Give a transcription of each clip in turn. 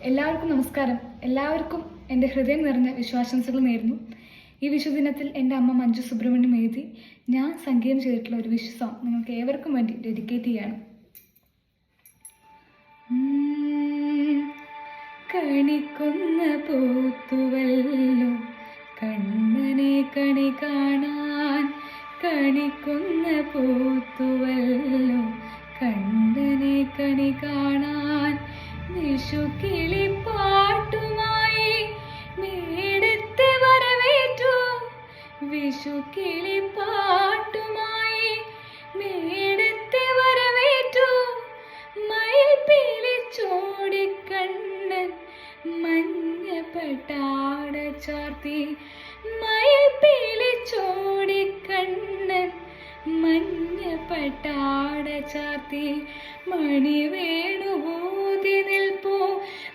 എല്ലാവർക്കും നമസ്കാരം. എല്ലാവർക്കും എൻ്റെ ഹൃദയം നിറഞ്ഞ വിശ്വാശംസകൾ നേരുന്നു. ഈ വിഷുദിനത്തിൽ എൻ്റെ അമ്മ മഞ്ജു സുബ്രഹ്മണ്യം എഴുതി ഞാൻ സംഗീതം ചെയ്തിട്ടുള്ള ഒരു വിഷു സോങ് നിങ്ങൾക്ക് ഏവർക്കും വേണ്ടി ഡെഡിക്കേറ്റ് ചെയ്യാണ്. കണിക്കൊന്ന പൂത്തുവല്ലോ കണ്ണനെ കണി കാണാൻ, കണിക്കൊന്ന പൂത്തുവല്ലോ കണ്ണനെ കണി കാണാൻ, വിഷു കിളിപ്പാട്ടുമായി മേടത്തെ വരവേറ്റു, വിഷു കിളിപ്പാട്ടുമായി മേടത്തെ വരവേറ്റു, മയിൽ പീലിച്ചോടിക്കണ്ണൻ മഞ്ഞപ്പട്ടാട ചാർത്തി, മയിൽ പീലിച്ചോടിക്കണ്ണൻ മഞ്ഞപ്പട്ടാട ചാർത്തി, മണി വേണുകൂതി നിൽപ്പൂ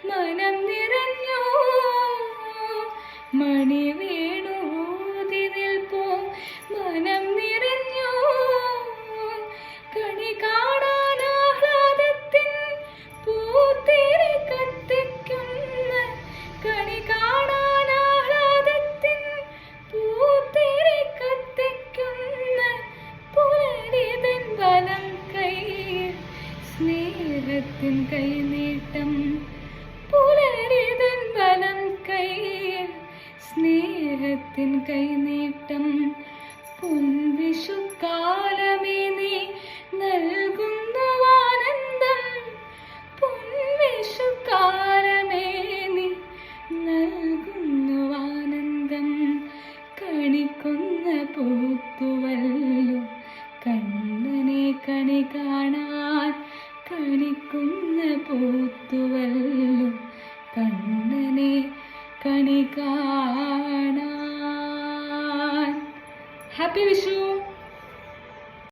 മനം നിറഞ്ഞു, മണി വേണുകൂതി നിൽപ്പൂ മനം നിറഞ്ഞു, കണി കാണാൻ ആഹ്ലാദത്തിൻ പൂത്തിരി കത്തിക്കുന്ന, കണി കാണാൻ ആഹ്ലാദത്തിൻ പൂത്തിരി കത്തിക്കുന്ന, പുലരിതൻ വലം കൈയിൽ സ്നേഹത്തിൻ കൈനീട്ടം, പുലരിതൻ വലം കൈയിൽ സ്നേഹത്തിൻ കൈനീട്ടം, പൊൻവിഷുക്കാലമേ നീ നൽകുന്നു ആനന്ദം, പൊൻവിഷുക്കാലമേ നീ നൽകുന്നു ആനന്ദം, കണിക്കൊന്ന പൂത്തുവല്ലോ കണ്ണനെ കണി കാണാൻ, കണിക്കുന്ന പൂത്തുവല്ലോ കണ്ണനെ കണി കാണാൻ. ഹാപ്പി വിഷു.